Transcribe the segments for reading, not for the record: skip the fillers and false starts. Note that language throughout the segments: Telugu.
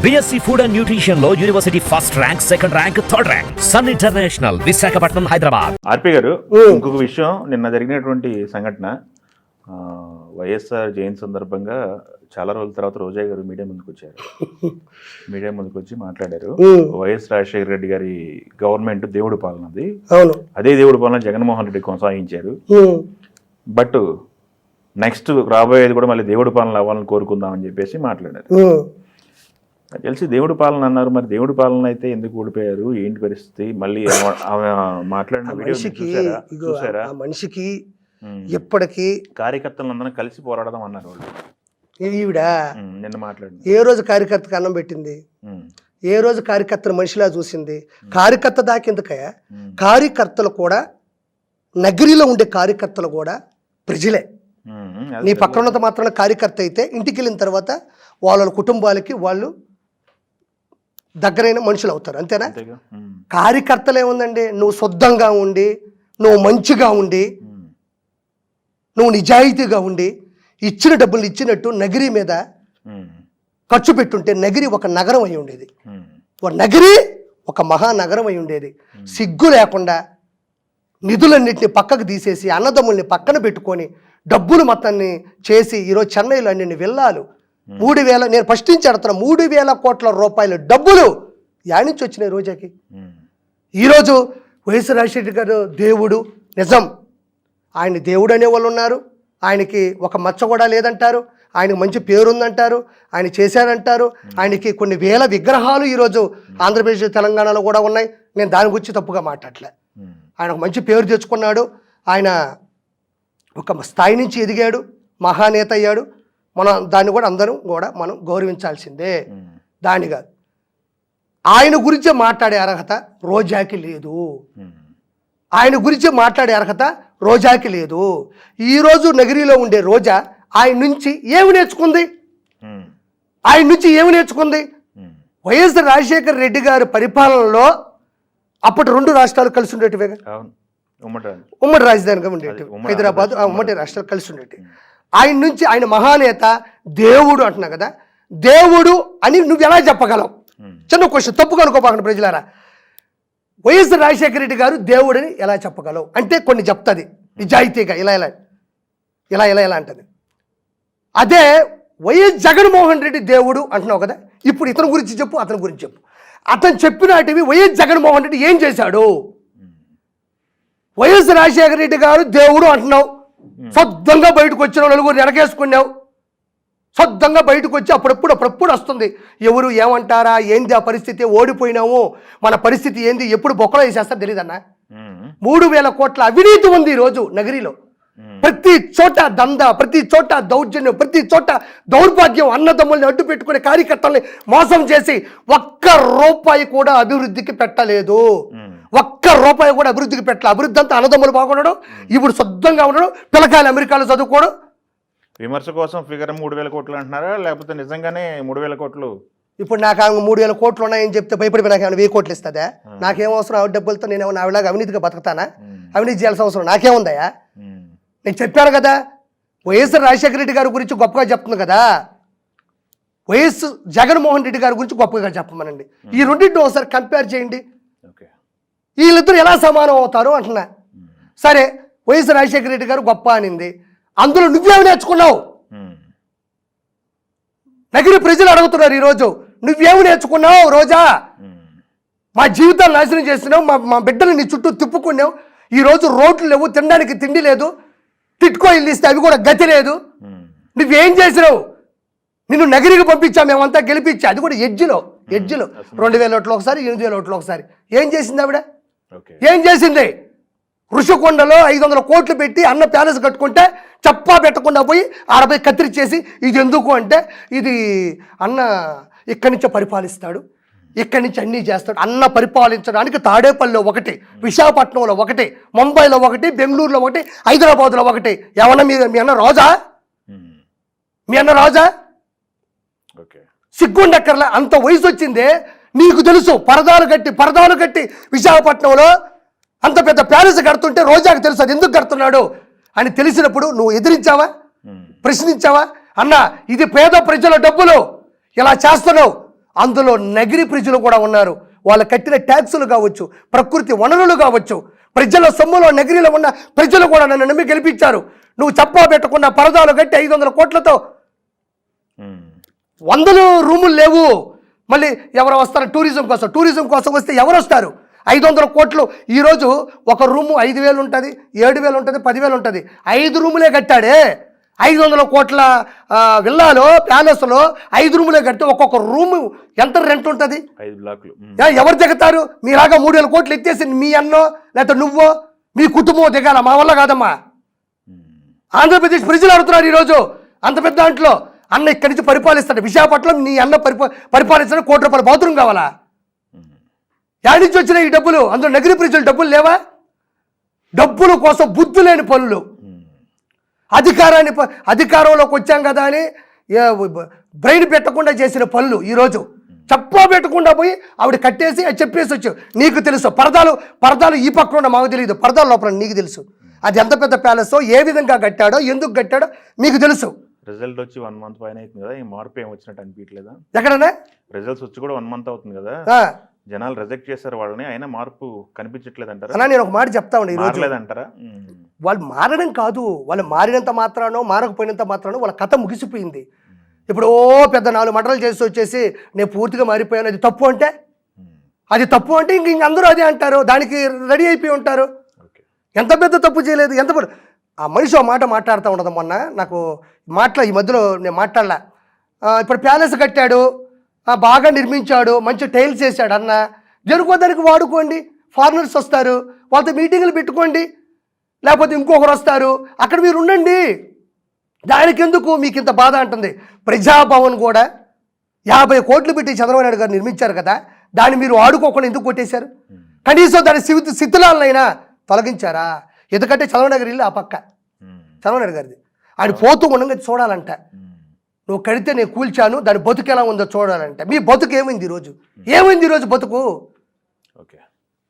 BSc ఫుడ్ అండ్ న్యూట్రిషన్ లో university first rank, second rank, third rank. Sun international, Visakhapatnam, Hyderabad. RP గారు, ఇంకొక విషయం, నిన్న జరిగినటువంటి సంఘటన, వైఎస్ఆర్ జయంతి సందర్భంగా చాలా రోజుల తర్వాత రోజా గారు మీడియా ముందుకు వచ్చారు. మీడియా ముందుకు వచ్చి మాట్లాడారు. వైఎస్ రాజశేఖర రెడ్డి గారి గవర్నమెంట్ దేవుడి పాలనది, అదే దేవుడి పాలన జగన్మోహన్ రెడ్డి కొనసాగించారు. బట్ నెక్స్ట్ రాబోయేది కూడా మళ్ళీ దేవుడి పాలన అవ్వాలని కోరుకుందామని చెప్పేసి మాట్లాడారు. తెలిసి దేవుడి పాలన అన్నారు, మరి దేవుడి పాలన అయితే ఎందుకు ఓడిపోయారు, ఏంటి పరిస్థితి? మళ్ళీ మాట్లాడిన వీడియో చూసారా? మనిషికి ఎప్పటికీ కార్యకర్తలందరూ కలిసి పోరాడదాం అన్నారు వాళ్ళు. ఈవిడ నిన్న మాట్లాడింది. ఏ రోజు కార్యకర్తకు అన్నం పెట్టింది? ఏ రోజు కార్యకర్తను మనిషిలా చూసింది? కార్యకర్త దాకెందుకయ్యా? కార్యకర్తలు కూడా, నగరిలో ఉండే కార్యకర్తలు కూడా ప్రజలే. నీ పక్కన ఉన్నంత మాత్రాన కార్యకర్త అయితే ఇంటికి వెళ్ళిన తర్వాత వాళ్ళ కుటుంబాలకి వాళ్ళు దగ్గరైన మనుషులు అవుతారు, అంతేనా? కార్యకర్తలు ఏముందండి, నువ్వు శుద్ధంగా ఉండి, నువ్వు మంచిగా ఉండి, నువ్వు నిజాయితీగా ఉండి, ఇచ్చిన డబ్బులు ఇచ్చినట్టు నగిరి మీద ఖర్చు పెట్టుంటే నగిరి ఒక నగరం అయి ఉండేది. నగిరి ఒక మహానగరం అయి ఉండేది. సిగ్గు లేకుండా నిధులన్నింటినీ పక్కకు తీసేసి అన్నదమ్ముల్ని పక్కన పెట్టుకొని డబ్బులు మొత్తాన్ని చేసి ఈరోజు చెన్నైలో అన్ని విల్లాలు 3,000, నేను ఫస్ట్ నుంచి అడుగుతున్నా, 3,000 కోట్ల రూపాయల డబ్బులు యాడ్ నుంచి వచ్చినాయి రోజాకి. ఈరోజు వైఎస్ రాజశేఖర గారు దేవుడు, నిజం, ఆయన దేవుడు అనే వాళ్ళు ఉన్నారు. ఆయనకి ఒక మచ్చ కూడా లేదంటారు, ఆయనకు మంచి పేరు ఉందంటారు, ఆయన చేశారంటారు. ఆయనకి కొన్ని వేల విగ్రహాలు ఈరోజు ఆంధ్రప్రదేశ్, తెలంగాణలో కూడా ఉన్నాయి. నేను దాని గురించి తప్పుగా మాట్లాడలే. ఆయన ఒక మంచి పేరు తెచ్చుకున్నాడు. ఆయన ఒక స్థాయి నుంచి ఎదిగాడు, మహానేత అయ్యాడు. మనం దాన్ని కూడా అందరం కూడా మనం గౌరవించాల్సిందే. దాని కాదు, ఆయన గురించే మాట్లాడే అర్హత రోజాకి లేదు. ఆయన గురించి మాట్లాడే అర్హత రోజాకి లేదు. ఈరోజు నగరిలో ఉండే రోజా ఆయన నుంచి ఏమి నేర్చుకుంది? ఆయన నుంచి ఏమి నేర్చుకుంది? వైఎస్ రాజశేఖర రెడ్డి గారి పరిపాలనలో అప్పటి 2 రాష్ట్రాలు కలిసి ఉండేటివే, ఉమ్మడి రాజధానిగా ఉండేవి, హైదరాబాద్, ఉమ్మడి రాష్ట్రాలు కలిసి ఉండేవి. ఆయన నుంచి, ఆయన మహానేత, దేవుడు అంటున్నా కదా, దేవుడు అని నువ్వు ఎలా చెప్పగలవు? చిన్న క్వశ్చన్, తప్పుగా అనుకోపాకండి ప్రజలారా. వైఎస్ రాజశేఖర రెడ్డి గారు దేవుడని ఎలా చెప్పగలవు అంటే కొన్ని చెప్తుంది నిజాయితీగా, ఇలా ఇలా ఇలా ఇలా ఇలా అంటుంది. అదే వైఎస్ జగన్మోహన్ రెడ్డి దేవుడు అంటున్నావు కదా, ఇప్పుడు ఇతని గురించి చెప్పు, అతని గురించి చెప్పు. అతను చెప్పినటివి వైఎస్ జగన్మోహన్ రెడ్డి ఏం చేశాడు? వైఎస్ రాజశేఖర రెడ్డి గారు దేవుడు అంటున్నావు, శుద్ధంగా బయటకు వచ్చిన నలుగురు వెనకేసుకున్నావు, శుద్ధంగా బయటకు వచ్చి అప్పుడప్పుడు వస్తుంది, ఎవరు ఏమంటారా, ఏంది ఆ పరిస్థితి, ఓడిపోయినాము, మన పరిస్థితి ఏంది, ఎప్పుడు బొక్కలో వేసేస్తారు తెలియదన్నా. 3,000 కోట్ల అవినీతి ఉంది ఈరోజు నగరిలో. ప్రతి చోట దంద, ప్రతి చోట దౌర్జన్యం, ప్రతి చోట దౌర్భాగ్యం. అన్నదమ్ముల్ని అడ్డు పెట్టుకునే కార్యకర్తల్ని మోసం చేసి ఒక్క రూపాయి కూడా అభివృద్ధికి పెట్టలేదు. ఒక్క రూపాయి కూడా అభివృద్ధికి పెట్టాలి. అభివృద్ధి అంతా అన్నదమ్ములు బాగున్నాడు, ఇప్పుడు శుద్ధంగా ఉన్నాడు, పిల్లకాయలు అమెరికాలో చదువుకోడు. విమర్శ కోసం ఫిగర్ 3,000 కోట్లు అంటున్నారా, లేకపోతే నిజంగానే 3,000 కోట్లు? ఇప్పుడు నాకు 3,000 కోట్లు ఉన్నాయని చెప్తే భయపడిపోయి నాకు ఏమైనా 1,000 కోట్లు ఇస్తుందా? నాకేం అవసరం? ఆవిడ డబ్బులతో నేను ఏమన్నా ఆవిడలాగా అవినీతిగా బతుకుతానా? అవినీతి చేయాల్సిన అవసరం నాకేముందయా? నేను చెప్పాను కదా, వైఎస్ రాజశేఖర రెడ్డి గారి గురించి గొప్పగా చెప్తుంది కదా, వైఎస్ జగన్మోహన్ రెడ్డి గారి గురించి గొప్పగా చెప్పమనండి. ఈ రెండింటిని ఒకసారి కంపేర్ చేయండి, వీళ్ళిద్దరు ఎలా సమానం అవుతారు అంటున్నా. సరే, వైఎస్ రాజశేఖర రెడ్డి గారు గొప్ప అనింది, అందులో నువ్వేమి నేర్చుకున్నావు? నగిరి ప్రజలు అడుగుతున్నారు ఈరోజు, నువ్వేమి నేర్చుకున్నావు రోజా? మా జీవితాలు నాశనం చేస్తున్నావు, మా బిడ్డలు నీ చుట్టూ తిప్పుకున్నావు. ఈరోజు రోడ్లు లేవు, తినడానికి తిండి లేదు, టిట్కో ఇల్లు ఇస్తే అవి కూడా గతి లేదు. నువ్వేం చేసినావు? నిన్ను నగిరికి పంపించా, మేమంతా గెలిపించా, అది కూడా ఎడ్జిలో 2,000 ఓట్లు ఒకసారి, 8,000 ఓట్లు ఒకసారి. ఏం చేసింది ఆవిడ? ఏం చేసింది? ఋషికొండలో 500 కోట్లు పెట్టి అన్న ప్యాలెస్ కట్టుకుంటే చప్పా పెట్టకుండా పోయి 60 కత్తిరిచేసి, ఇది ఎందుకు అంటే, ఇది అన్న ఇక్కడి నుంచే పరిపాలిస్తాడు, ఇక్కడి నుంచి అన్నీ చేస్తాడు. అన్న పరిపాలించడానికి తాడేపల్లిలో ఒకటి, విశాఖపట్నంలో ఒకటి, ముంబైలో ఒకటి, బెంగళూరులో ఒకటి, హైదరాబాద్లో ఒకటి. ఏమన్నా మీ అన్న రాజా? మీ అన్న రాజా? సిగ్గుండక్కర్లే, అంత వయసు వచ్చిందే. నీకు తెలుసు, పరదాలు కట్టి విశాఖపట్నంలో అంత పెద్ద ప్యాలెస్ కడుతుంటే రోజాకి తెలుసు అది ఎందుకు కడుతున్నాడు అని తెలిసినప్పుడు నువ్వు ఎదిరించావా? ప్రశ్నించావా? అన్న, ఇది పేద ప్రజల డబ్బులు, ఇలా చేస్తున్నావు, అందులో నగిరి ప్రజలు కూడా ఉన్నారు. వాళ్ళు కట్టిన ట్యాక్సులు కావచ్చు, ప్రకృతి వనరులు కావచ్చు, ప్రజల సొమ్ములో నగిరిలో ఉన్న ప్రజలు కూడా నన్ను నమ్మి గెలిపించారు. నువ్వు చెప్పా పెట్టకుండా పరదాలు కట్టి 500 కోట్లతో 100 రూములు లేవు. మళ్ళీ ఎవరు వస్తారు టూరిజం కోసం వస్తే ఎవరు వస్తారు? 500 కోట్లు. ఈరోజు ఒక రూము 5,000 ఉంటుంది, 7,000 ఉంటుంది, 10,000 ఉంటుంది. 5 రూములే కట్టాడే. 500 కోట్ల విల్లాలో ప్యాలెస్లో 5 రూములే కడితే ఒక్కొక్క రూము ఎంత రెంట్ ఉంటుంది? 5 బ్లాక్లు. ఎవరు దిగుతారు? మీలాగా 3,000 కోట్లు ఎత్తేసి మీ అన్నో లేకపోతే నువ్వో మీ కుటుంబం దిగాల. మా వల్ల కాదమ్మా. ఆంధ్రప్రదేశ్ ప్రజలు అడుగుతున్నారు ఈరోజు. అంత పెద్ద దాంట్లో అన్న ఇక్కడి నుంచి పరిపాలిస్తాడు. విశాఖపట్నం నీ అన్న పరిపాలిస్తాడు. ₹1 కోటి బాత్రూమ్ కావాలా? యాడి నుంచి వచ్చిన ఈ డబ్బులు? అందులో నగరి ప్రజలు డబ్బులు లేవా? డబ్బుల కోసం బుద్ధి లేని పనులు, అధికారంలోకి వచ్చాం కదా అని బ్రెయిన్ పెట్టకుండా చేసిన పనులు ఈరోజు చెప్పా పెట్టకుండా పోయి ఆవిడ కట్టేసి అది చెప్పేసి వచ్చావు. నీకు తెలుసు పరదాలు ఈ పక్కన ఉన్న మాకు తెలియదు, పరదాల లోపల నీకు తెలుసు. అది ఎంత పెద్ద ప్యాలెస్, ఏ విధంగా కట్టాడో, ఎందుకు కట్టాడో మీకు తెలుసు. రిజల్ట్ వచ్చి 1 మంత్ పైన అవుతుంది కదా, ఈ మార్పు ఏం వచ్చినట్టు అనిపించలేదా? ఎక్కడన్నా రిజల్ట్స్ వచ్చి కూడా 1 మంత్ అవుతుంది కదా, జనాలు రిజెక్ట్ చేశారు వాళ్ళని, అయినా మార్పు కనిపించట్లేదు అంటారా? అలా నేను ఒక మాట చెప్తా ఉండే, మారలేదంటారా? వాళ్ళు మారడం కాదు, వాళ్ళు మారినంత మాత్రానో మారకపోయినంత మాత్రానో వాళ్ళ కథ ముగిసిపోయింది. ఇప్పుడు పెద్ద 4 మంటలు చేసి వచ్చేసి నేను పూర్తిగా మారిపోయాను, అది తప్పు అంటే ఇంక అందరూ అదే అంటారు, దానికి రెడీ అయిపోయి ఉంటారు. ఎంత పెద్ద తప్పు చేయలేదు, ఎంత ఆ మనిషి ఆ మాట మాట్లాడుతూ ఉండదు. మొన్న నాకు ఈ మధ్యలో నేను మాట్లాడలే. ఇప్పుడు ప్యాలెస్ కట్టాడు, బాగా నిర్మించాడు, మంచి టైల్స్ వేసాడు అన్న, జరుకోదానికి వాడుకోండి. ఫారినర్స్ వస్తారు, వాళ్ళతో మీటింగులు పెట్టుకోండి, లేకపోతే ఇంకొకరు వస్తారు, అక్కడ మీరు ఉండండి. దానికి ఎందుకు మీకు ఇంత బాధ అంటుంది? ప్రజాభవన్ కూడా 50 కోట్లు పెట్టి చంద్రబాబు నాయుడు గారు నిర్మించారు కదా, దాన్ని మీరు ఆడుకోకుండా ఎందుకు కొట్టేశారు? కనీసం దాని శిథిలాలనైనా తొలగించారా? ఎందుకంటే చంద్రబాబు నాయుడు గారి ఇల్లు ఆ పక్క, చంద్రబాబు నాయుడు గారిది. ఆయన పోతూ ఉండగా చూడాలంట. నువ్వు కడితే నేను కూల్చాను, దాని బతుకు ఎలా ఉందో చూడాలంటే. మీ బతుకు ఏమైంది ఈరోజు? బతుకు?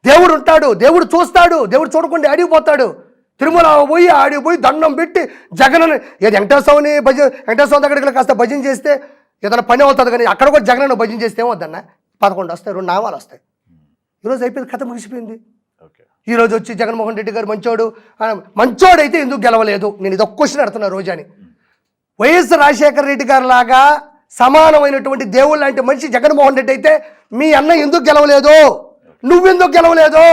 దేవుడు ఉంటాడు, దేవుడు చూస్తాడు, దేవుడు చూడకుండా ఆడిపోతాడు. తిరుమల పోయి ఆడిపోయి దండం పెట్టి జగన్ ఏది వెంకటేశ్వర దగ్గరికి కాస్త భజన చేస్తే ఏదైనా పని అవుతుంది, కానీ అక్కడ కూడా జగన్ భజన చేస్తే ఏమవుద్దన్న? 11 వస్తాయి, 2 నామాలు వస్తాయి. ఈరోజు అయిపోయింది, కథ ముగిసిపోయింది. ఈరోజు వచ్చి జగన్మోహన్ రెడ్డి గారు మంచోడైతే ఎందుకు గెలవలేదు? నేను ఇది ఒక్క క్వశ్చన్ అడుగుతున్నా రోజాని. వైఎస్ రాజశేఖర రెడ్డి గారు లాగా సమానమైనటువంటి దేవుళ్ళు లాంటి మనిషి జగన్మోహన్ రెడ్డి అయితే మీ అన్న ఎందుకు గెలవలేదు? నువ్వెందుకు గెలవలేదు?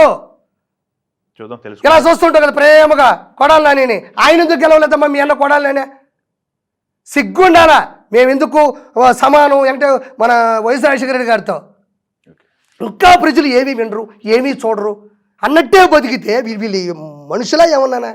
ఇలా చూస్తుంటావు కదా ప్రేమగా కొడాలని, ఆయన ఎందుకు గెలవలేదమ్మా మీ అన్న కొడాలనే? సిగ్గుండాలా? మేమెందుకు సమానం అంటే మన వైఎస్ రాజశేఖర రెడ్డి గారితో? ఇంకా ప్రజలు ఏమీ వినరు, ఏమీ చూడరు అన్నట్టే బతికితే వీళ్ళు మనుషులా ఏమన్నానా?